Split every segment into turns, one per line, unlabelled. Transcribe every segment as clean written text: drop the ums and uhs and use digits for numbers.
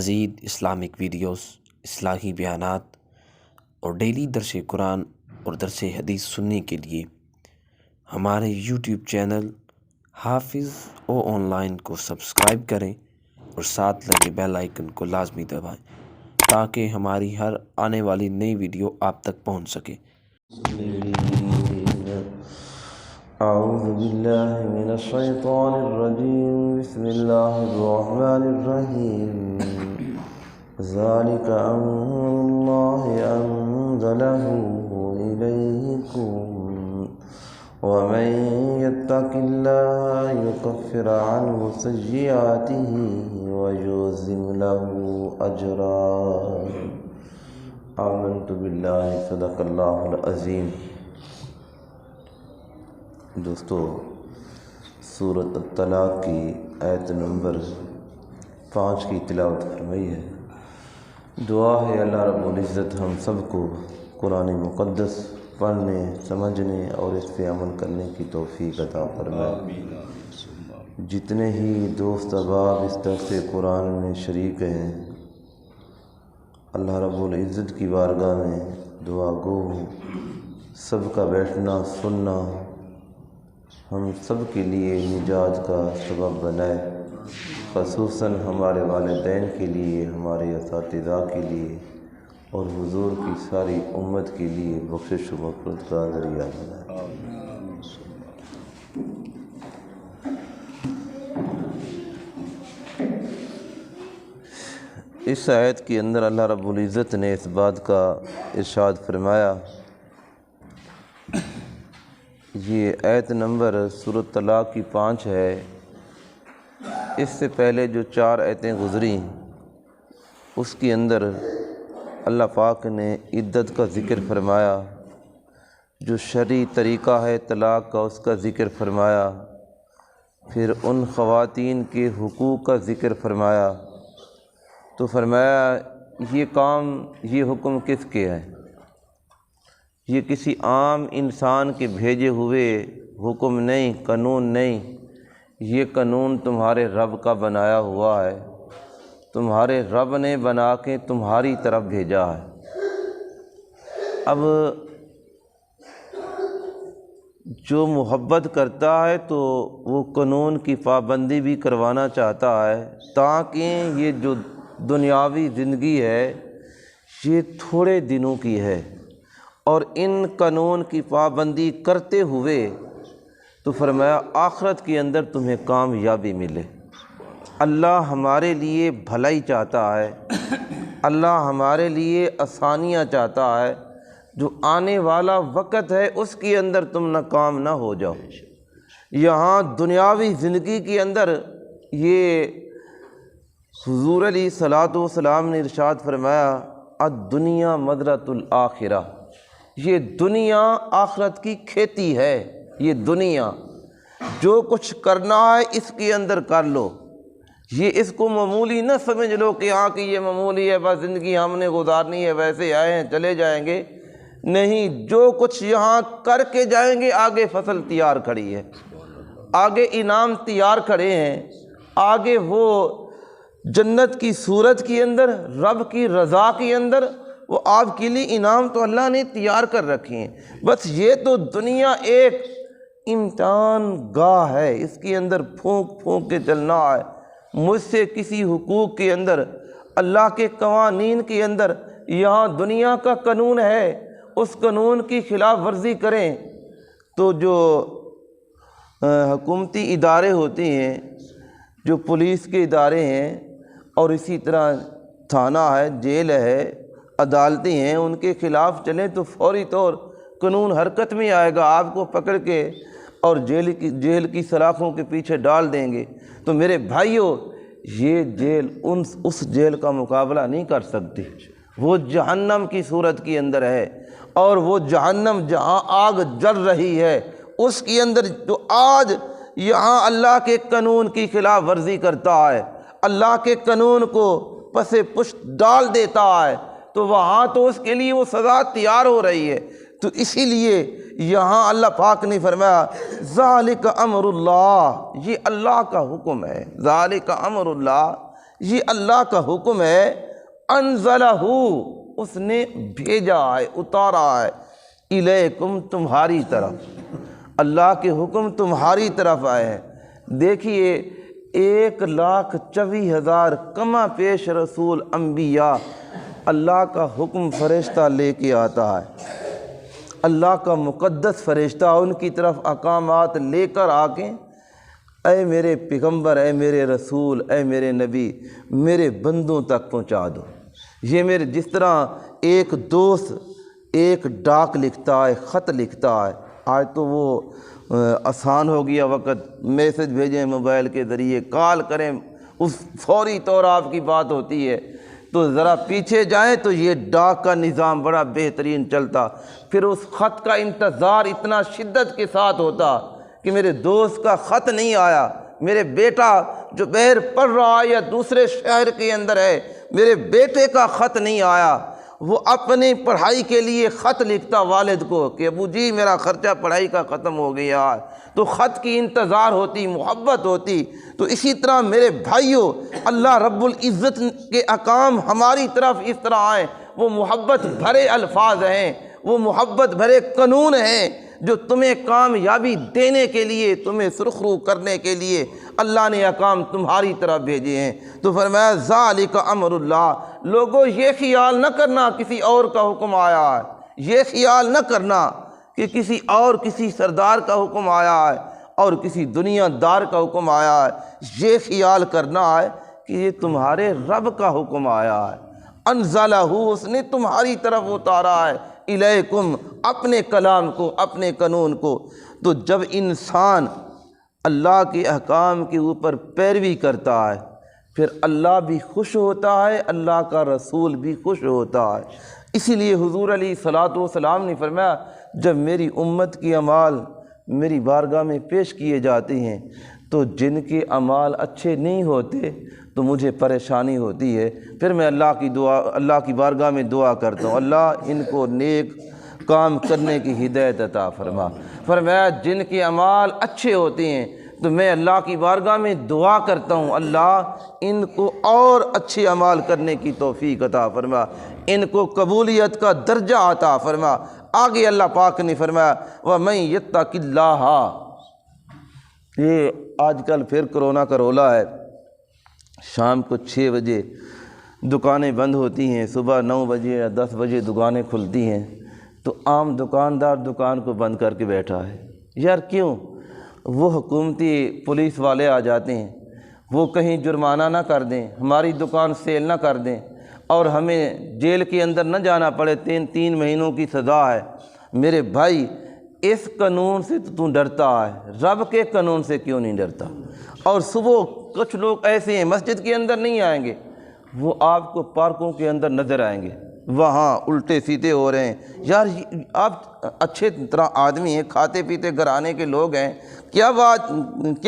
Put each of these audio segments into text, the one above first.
مزید Islamic videos, اصلاحی بیانات اور ڈیلی درس قرآن اور درس حدیث سننے کے لیے ہمارے یوٹیوب چینل حافظ آن لائن کو سبسکرائب کریں اور ساتھ لگے بیل آئیکن کو لازمی دبائیں تاکہ ہماری ہر آنے والی نئی ویڈیو آپ تک پہنچ سکے۔
اعوذ باللہ من الشیطان الرجیم، بسم اللہ الرحمن الرحیم۔ ذالک امر اللہ انزلہ الیکم ومن یتق اللہ یکفر عنہ سیئاتہ ویعظم لہ اجرا۔ آمنت باللہ، صدق اللہ العظیم۔ دوستو، سورۃ الطلاق کی آیت نمبر 5 کی تلاوت فرمائی ہے۔ دعا ہے اللہ رب العزت ہم سب کو قرآن مقدس پڑھنے، سمجھنے اور اس پہ عمل کرنے کی توفیق عطا فرمائے۔ جتنے ہی دوست احباب اس درس قرآن میں شریک ہیں، اللہ رب العزت کی بارگاہ میں دعا گو سب کا بیٹھنا سننا ہم سب کے لیے نجات کا سبب بنائے، خصوصاً ہمارے والدین کے لیے، ہمارے اساتذہ کے لیے اور حضور کی ساری امت کے لیے بخشش و مغفرت کا ذریعہ بنائے۔ اس آیت کے اندر اللہ رب العزت نے اس بات کا ارشاد فرمایا، یہ آیت نمبر سورۃ طلاق کی 5 ہے۔ اس سے پہلے جو 4 آیتیں گزری اس کے اندر اللہ پاک نے عدت کا ذکر فرمایا، جو شرعی طریقہ ہے طلاق کا اس کا ذکر فرمایا، پھر ان خواتین کے حقوق کا ذکر فرمایا۔ تو فرمایا یہ کام، یہ حکم کس کے ہے؟ یہ کسی عام انسان کے بھیجے ہوئے حکم نہیں، قانون نہیں، یہ قانون تمہارے رب کا بنایا ہوا ہے، تمہارے رب نے بنا کے تمہاری طرف بھیجا ہے۔ اب جو محبت کرتا ہے تو وہ قانون کی پابندی بھی کروانا چاہتا ہے تاکہ یہ جو دنیاوی زندگی ہے یہ تھوڑے دنوں کی ہے، اور ان قانون کی پابندی کرتے ہوئے تو فرمایا آخرت کے اندر تمہیں کامیابی ملے۔ اللہ ہمارے لیے بھلائی چاہتا ہے، اللہ ہمارے لیے آسانیاں چاہتا ہے، جو آنے والا وقت ہے اس کے اندر تم ناکام نہ ہو جاؤ۔ یہاں دنیاوی زندگی کے اندر یہ حضور علیہ الصلوۃ والسلام نے ارشاد فرمایا الدنیا مزرعۃ الآخرہ، یہ دنیا آخرت کی کھیتی ہے۔ یہ دنیا جو کچھ کرنا ہے اس کے اندر کر لو، یہ اس کو معمولی نہ سمجھ لو کہ ہاں کہ یہ معمولی ہے، بس زندگی ہم نے گزارنی ہے، ویسے آئے ہیں چلے جائیں گے۔ نہیں، جو کچھ یہاں کر کے جائیں گے آگے فصل تیار کھڑی ہے، آگے انعام تیار کھڑے ہیں، آگے وہ جنت کی صورت کے اندر، رب کی رضا کے اندر وہ آپ کے لیے انعام تو اللہ نے تیار کر رکھے ہیں۔ بس یہ تو دنیا ایک امتحان گاہ ہے، اس کے اندر پھونک پھونک کے چلنا ہے۔ مجھ سے کسی حقوق کے اندر، اللہ کے قوانین کے اندر، یہاں دنیا کا قانون ہے، اس قانون کی خلاف ورزی کریں تو جو حکومتی ادارے ہوتے ہیں، جو پولیس کے ادارے ہیں، اور اسی طرح تھانہ ہے، جیل ہے، عدالتیں ہیں، ان کے خلاف چلیں تو فوری طور قانون حرکت میں آئے گا، آپ کو پکڑ کے اور جیل کی سلاخوں کے پیچھے ڈال دیں گے۔ تو میرے بھائیوں، یہ جیل اس جیل کا مقابلہ نہیں کر سکتی، وہ جہنم کی صورت کے اندر ہے، اور وہ جہنم جہاں آگ جل رہی ہے اس کے اندر جو آج یہاں اللہ کے قانون کی خلاف ورزی کرتا ہے، اللہ کے قانون کو پس پشت ڈال دیتا ہے، تو وہاں تو اس کے لیے وہ سزا تیار ہو رہی ہے۔ تو اسی لیے یہاں اللہ پاک نے فرمایا ذالک امر اللہ، یہ اللہ کا حکم ہے، ذالک امر اللہ، یہ اللہ کا حکم ہے، انزلہ، اس نے بھیجا ہے، اتارا ہے، الیکم، تمہاری طرف، اللہ کے حکم تمہاری طرف آئے ہیں۔ دیکھیے 1,24,000 کما پیش رسول انبیاء، اللہ کا حکم فرشتہ لے کے آتا ہے، اللہ کا مقدس فرشتہ ان کی طرف احکامات لے کر آ کے، اے میرے پیغمبر، اے میرے رسول، اے میرے نبی، میرے بندوں تک پہنچا دو۔ یہ میرے جس طرح ایک دوست ایک ڈاک لکھتا ہے، خط لکھتا ہے، آج تو وہ آسان ہو گیا وقت، میسج بھیجیں موبائل کے ذریعے، کال کریں، اس فوری طور آپ کی بات ہوتی ہے۔ تو ذرا پیچھے جائیں تو یہ ڈاک کا نظام بڑا بہترین چلتا، پھر اس خط کا انتظار اتنا شدت کے ساتھ ہوتا کہ میرے دوست کا خط نہیں آیا، میرے بیٹا جو باہر پڑھ رہا ہے یا دوسرے شہر کے اندر ہے، میرے بیٹے کا خط نہیں آیا۔ وہ اپنی پڑھائی کے لیے خط لکھتا والد کو کہ ابو جی میرا خرچہ پڑھائی کا ختم ہو گیا، تو خط کی انتظار ہوتی، محبت ہوتی۔ تو اسی طرح میرے بھائیوں، اللہ رب العزت کے احکام ہماری طرف اس طرح آئیں، وہ محبت بھرے الفاظ ہیں، وہ محبت بھرے قانون ہیں جو تمہیں کامیابی دینے کے لیے، تمہیں سرخرو کرنے کے لیے اللہ نے احکام تمہاری طرف بھیجے ہیں۔ تو فرمایا ذالک امر اللہ، لوگوں یہ خیال نہ کرنا کسی اور کا حکم آیا ہے، یہ خیال نہ کرنا کہ کسی سردار کا حکم آیا ہے اور کسی دنیا دار کا حکم آیا ہے، یہ خیال کرنا ہے کہ یہ تمہارے رب کا حکم آیا ہے، انزلہ، اس نے تمہاری طرف اتارا ہے، الیکم، اپنے کلام کو، اپنے قانون کو۔ تو جب انسان اللہ کے احکام کے اوپر پیروی کرتا ہے، پھر اللہ بھی خوش ہوتا ہے، اللہ کا رسول بھی خوش ہوتا ہے۔ اسی لیے حضور علیہ الصلوۃ والسلام نے فرمایا، جب میری امت کی اعمال میری بارگاہ میں پیش کیے جاتے ہیں تو جن کے اعمال اچھے نہیں ہوتے تو مجھے پریشانی ہوتی ہے، پھر میں اللہ کی بارگاہ میں دعا کرتا ہوں، اللہ ان کو نیک کام کرنے کی ہدایت عطا فرما۔ فرمایا جن کے اعمال اچھے ہوتے ہیں تو میں اللہ کی بارگاہ میں دعا کرتا ہوں، اللہ ان کو اور اچھے اعمال کرنے کی توفیق عطا فرما، ان کو قبولیت کا درجہ عطا فرما۔ آگے اللہ پاک نے فرمایا وَمَن يَتَّقِ اللَّهَ، یہ آج کل پھر کرونا کا رولا ہے، شام کو 6 بجے دکانیں بند ہوتی ہیں، صبح 9 بجے یا 10 بجے دکانیں کھلتی ہیں، تو عام دکاندار دکان کو بند کر کے بیٹھا ہے۔ یار کیوں؟ وہ حکومتی پولیس والے آ جاتے ہیں، وہ کہیں جرمانہ نہ کر دیں، ہماری دکان سیل نہ کر دیں اور ہمیں جیل کے اندر نہ جانا پڑے، 3 مہینوں کی سزا ہے۔ میرے بھائی، اس قانون سے تو ڈرتا ہے، رب کے قانون سے کیوں نہیں ڈرتا؟ اور صبح کچھ لوگ ایسے ہیں مسجد کے اندر نہیں آئیں گے، وہ آپ کو پارکوں کے اندر نظر آئیں گے، وہاں الٹے سیدھے ہو رہے ہیں۔ یار آپ اچھے طرح آدمی ہیں، کھاتے پیتے گھرانے کے لوگ ہیں، کیا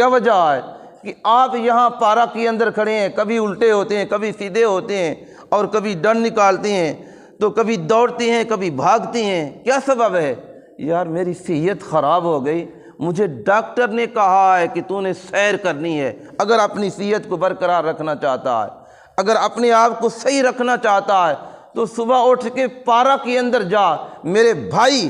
وجہ ہے کہ آپ یہاں پارک کے اندر کھڑے ہیں، کبھی الٹے ہوتے ہیں، کبھی سیدھے ہوتے ہیں اور کبھی ڈنڈ نکالتے ہیں، تو کبھی دوڑتے ہیں، کبھی بھاگتے ہیں، کیا سبب ہے؟ یار میری صحت خراب ہو گئی، مجھے ڈاکٹر نے کہا ہے کہ تو نے سیر کرنی ہے۔ اگر اپنی صحت کو برقرار رکھنا چاہتا ہے، اگر اپنے آپ کو صحیح رکھنا چاہتا ہے تو صبح اٹھ کے پارک کے اندر جا۔ میرے بھائی،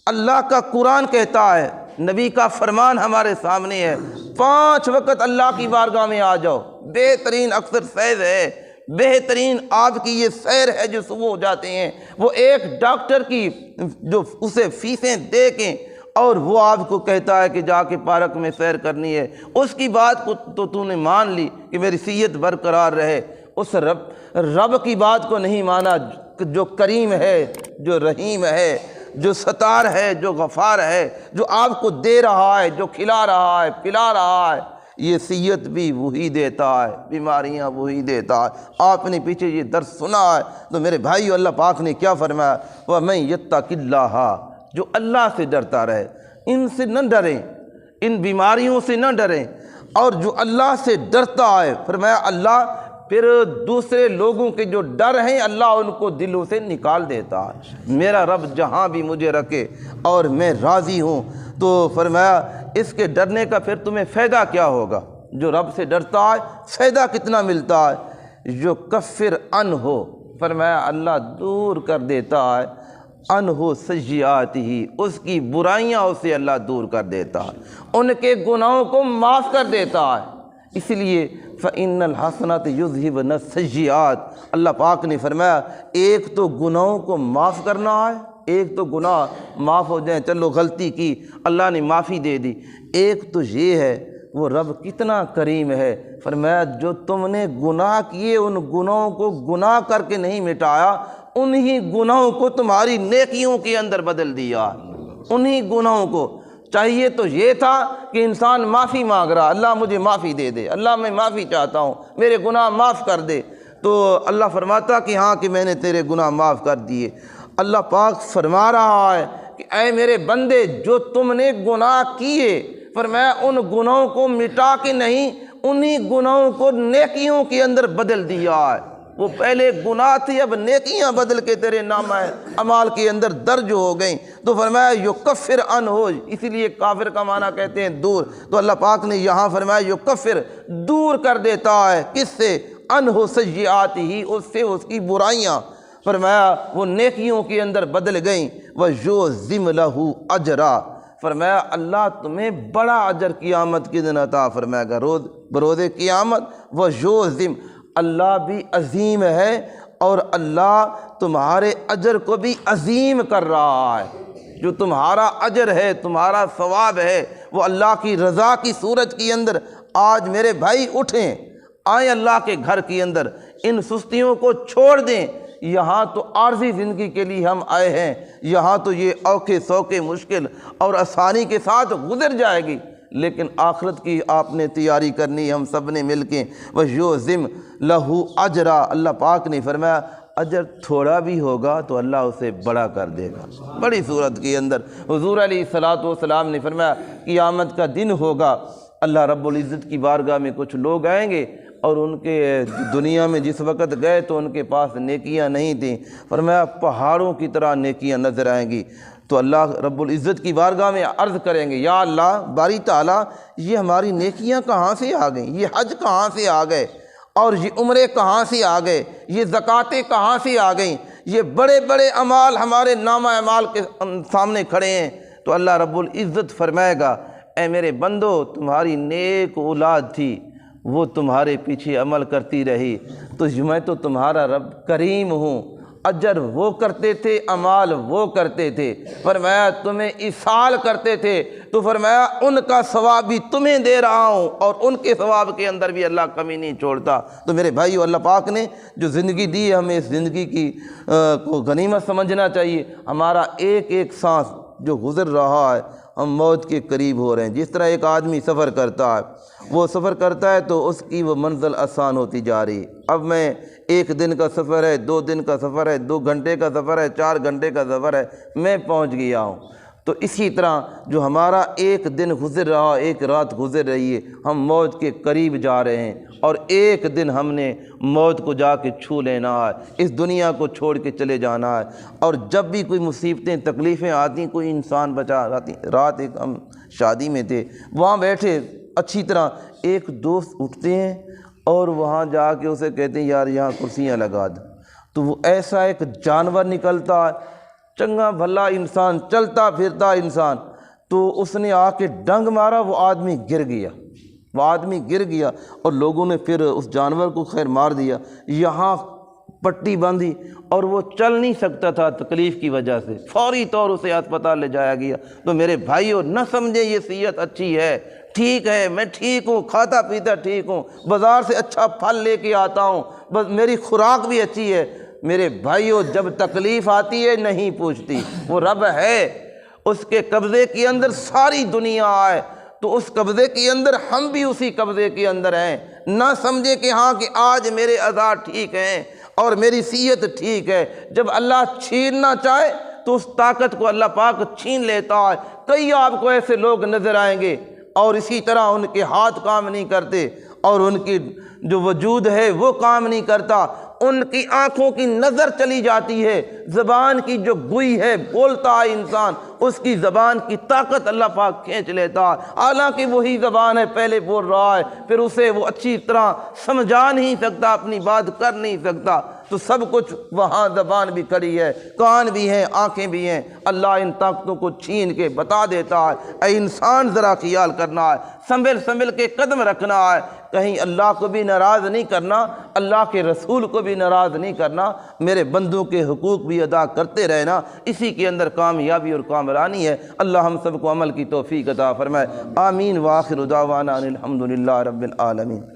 اللہ کا قرآن کہتا ہے، نبی کا فرمان ہمارے سامنے ہے، 5 وقت اللہ کی بارگاہ میں آ جاؤ۔ بہترین اکثر سیر ہے، بہترین آپ کی یہ سیر ہے جو صبح ہو جاتے ہیں، وہ ایک ڈاکٹر کی جو اسے فیسیں دے کے اور وہ آپ کو کہتا ہے کہ جا کے پارک میں سیر کرنی ہے، اس کی بات کو تو نے مان لی کہ میری صحت برقرار رہے، اس رب کی بات کو نہیں مانا جو کریم ہے، جو رحیم ہے، جو ستار ہے، جو غفار ہے، جو آپ کو دے رہا ہے، جو کھلا رہا ہے، پلا رہا ہے۔ یہ صحت بھی وہی دیتا ہے، بیماریاں وہی دیتا ہے۔ آپ نے پیچھے یہ درس سنا ہے، تو میرے بھائیو اللہ پاک نے کیا فرمایا؟ وَمَن يَتَّقِ اللَّهَ، جو اللہ سے ڈرتا رہے، ان سے نہ ڈریں، ان بیماریوں سے نہ ڈریں، اور جو اللہ سے ڈرتا ہے، فرمایا اللہ پھر دوسرے لوگوں کے جو ڈر ہیں اللہ ان کو دلوں سے نکال دیتا ہے۔ میرا رب جہاں بھی مجھے رکھے اور میں راضی ہوں، تو فرمایا اس کے ڈرنے کا پھر تمہیں فائدہ کیا ہوگا؟ جو رب سے ڈرتا ہے فائدہ کتنا ملتا ہے، جو کفر ان ہو، فرمایا اللہ دور کر دیتا ہے، ان ہو سیئات ہی، اس کی برائیاں اسے اللہ دور کر دیتا ہے، ان کے گناہوں کو معاف کر دیتا ہے۔ اس لیے فَإِنَّ الْحَسَنَاتِ يُذْهِبْنَ السَّيِّئَاتِ، اللہ پاک نے فرمایا ایک تو گناہوں کو معاف کرنا ہے، ایک تو گناہ معاف ہو جائیں، چلو غلطی کی اللہ نے معافی دے دی، ایک تو یہ ہے وہ رب کتنا کریم ہے، فرمایا جو تم نے گناہ کیے ان گناہوں کو گناہ کر کے نہیں مٹایا، انہی گناہوں کو تمہاری نیکیوں کے اندر بدل دیا، انہی گناہوں کو۔ چاہیے تو یہ تھا کہ انسان معافی مانگ رہا، اللہ مجھے معافی دے دے، اللہ میں معافی چاہتا ہوں، میرے گناہ معاف کر دے، تو اللہ فرماتا کہ ہاں کہ میں نے تیرے گناہ معاف کر دیے۔ اللہ پاک فرما رہا ہے کہ اے میرے بندے جو تم نے گناہ کیے، فرمایا ان گناہوں کو مٹا کے نہیں، انہی گناہوں کو نیکیوں کے اندر بدل دیا ہے۔ وہ پہلے گناہ تھی، اب نیکیاں بدل کے تیرے نامہ اعمال کے اندر درج ہو گئیں، تو فرمایا یکفر عنہ، اسی لیے کافر کا معنی کہتے ہیں دور، تو اللہ پاک نے یہاں فرمایا یکفر، دور کر دیتا ہے، کس سے؟ عنہ سیئات ہی، اس سے اس کی برائیاں، فرمایا وہ نیکیوں کے اندر بدل گئیں۔ وَيُعْظِمْ لَهُ أَجْرًا، فرمایا اللہ تمہیں بڑا اجر قیامت کے دن عطا فرمائے گا، بروز قیامت۔ وَيُعْظِمْ، اللہ بھی عظیم ہے اور اللہ تمہارے اجر کو بھی عظیم کر رہا ہے۔ جو تمہارا اجر ہے، تمہارا ثواب ہے، وہ اللہ کی رضا کی صورت کے اندر۔ آج میرے بھائی اٹھیں، آئیں اللہ کے گھر کے اندر، ان سستیوں کو چھوڑ دیں۔ یہاں تو عارضی زندگی کے لیے ہم آئے ہیں، یہاں تو یہ اوکھے سوکھے مشکل اور آسانی کے ساتھ گزر جائے گی، لیکن آخرت کی آپ نے تیاری کرنی، ہم سب نے مل کے۔ وَيُعْظِمْ لَهُ أَجْرًا، اللہ پاک نے فرمایا اجر تھوڑا بھی ہوگا تو اللہ اسے بڑا کر دے گا، بڑی صورت کے اندر۔ حضور علیہ الصلوۃ والسلام نے فرمایا قیامت کا دن ہوگا، اللہ رب العزت کی بارگاہ میں کچھ لوگ آئیں گے اور ان کے دنیا میں جس وقت گئے تو ان کے پاس نیکیاں نہیں تھیں، فرمایا پہاڑوں کی طرح نیکیاں نظر آئیں گی، تو اللہ رب العزت کی بارگاہ میں عرض کریں گے یا اللہ باری تعالیٰ یہ ہماری نیکیاں کہاں سے آ گئیں، یہ حج کہاں سے آ گئے، اور یہ عمرے کہاں سے آ گئے، یہ زکوٰتیں کہاں سے آ گئیں، یہ بڑے بڑے اعمال ہمارے نامہ اعمال کے سامنے کھڑے ہیں۔ تو اللہ رب العزت فرمائے گا اے میرے بندو تمہاری نیک اولاد تھی، وہ تمہارے پیچھے عمل کرتی رہی، تو میں تو تمہارا رب کریم ہوں، اجر وہ کرتے تھے، اعمال وہ کرتے تھے، فرمایا تمہیں ایصال کرتے تھے، تو فرمایا ان کا ثواب بھی تمہیں دے رہا ہوں، اور ان کے ثواب کے اندر بھی اللہ کمی نہیں چھوڑتا۔ تو میرے بھائیو، اللہ پاک نے جو زندگی دی ہے ہمیں اس زندگی کی کو غنیمت سمجھنا چاہیے۔ ہمارا ایک ایک سانس جو گزر رہا ہے ہم موت کے قریب ہو رہے ہیں۔ جس طرح ایک آدمی سفر کرتا ہے، وہ سفر کرتا ہے تو اس کی وہ منزل آسان ہوتی جا رہی ہے۔ اب میں 1 دن کا سفر ہے، 2 دن کا سفر ہے، 2 گھنٹے کا سفر ہے، 4 گھنٹے کا سفر ہے، میں پہنچ گیا ہوں۔ تو اسی طرح جو ہمارا ایک دن گزر رہا، ایک رات گزر رہی ہے، ہم موت کے قریب جا رہے ہیں، اور ایک دن ہم نے موت کو جا کے چھو لینا ہے، اس دنیا کو چھوڑ کے چلے جانا ہے۔ اور جب بھی کوئی مصیبتیں تکلیفیں آتی، کوئی انسان بچا آتی، رات ایک ہم شادی میں تھے، وہاں بیٹھے اچھی طرح، ایک دوست اٹھتے ہیں اور وہاں جا کے اسے کہتے ہیں یار یہاں کرسیاں لگا دو، تو وہ ایسا ایک جانور نکلتا ہے، چنگا بھلا انسان، چلتا پھرتا انسان، تو اس نے آ کے ڈنگ مارا، وہ آدمی گر گیا، اور لوگوں نے پھر اس جانور کو خیر مار دیا، یہاں پٹی باندھی، اور وہ چل نہیں سکتا تھا تکلیف کی وجہ سے، فوری طور اسے ہسپتال لے جایا گیا۔ تو میرے بھائیو نہ سمجھیں یہ صحت اچھی ہے، ٹھیک ہے، میں ٹھیک ہوں، کھاتا پیتا ٹھیک ہوں، بازار سے اچھا پھل لے کے آتا ہوں، بس میری خوراک بھی اچھی ہے۔ میرے بھائیو جب تکلیف آتی ہے نہیں پوچھتی، وہ رب ہے، اس کے قبضے کے اندر ساری دنیا ہے، تو اس قبضے کے اندر ہم بھی اسی قبضے کے اندر ہیں۔ نہ سمجھے کہ ہاں کہ آج میرے اعضاء ٹھیک ہیں اور میری صحت ٹھیک ہے، جب اللہ چھیننا چاہے تو اس طاقت کو اللہ پاک چھین لیتا ہے۔ کئی آپ کو ایسے لوگ نظر آئیں گے اور اسی طرح ان کے ہاتھ کام نہیں کرتے اور ان کی جو وجود ہے وہ کام نہیں کرتا، ان کی آنکھوں کی نظر چلی جاتی ہے، زبان کی جو گوئی ہے، بولتا ہے انسان، اس کی زبان کی طاقت اللہ پاک کھینچ لیتا ہے، حالانکہ وہی زبان ہے، پہلے بول رہا ہے، پھر اسے وہ اچھی طرح سمجھا نہیں سکتا، اپنی بات کر نہیں سکتا، تو سب کچھ وہاں زبان بھی کھڑی ہے، کان بھی ہیں، آنکھیں بھی ہیں، اللہ ان طاقتوں کو چھین کے بتا دیتا ہے اے انسان ذرا خیال کرنا ہے، سنبھل کے قدم رکھنا ہے، کہیں اللہ کو بھی ناراض نہیں کرنا، اللہ کے رسول کو بھی ناراض نہیں کرنا، میرے بندوں کے حقوق بھی ادا کرتے رہنا، اسی کے اندر کامیابی اور کامرانی ہے۔ اللہ ہم سب کو عمل کی توفیق عطا فرمائے، آمین، وآخر دعوانا ان الحمدللہ رب العالمین۔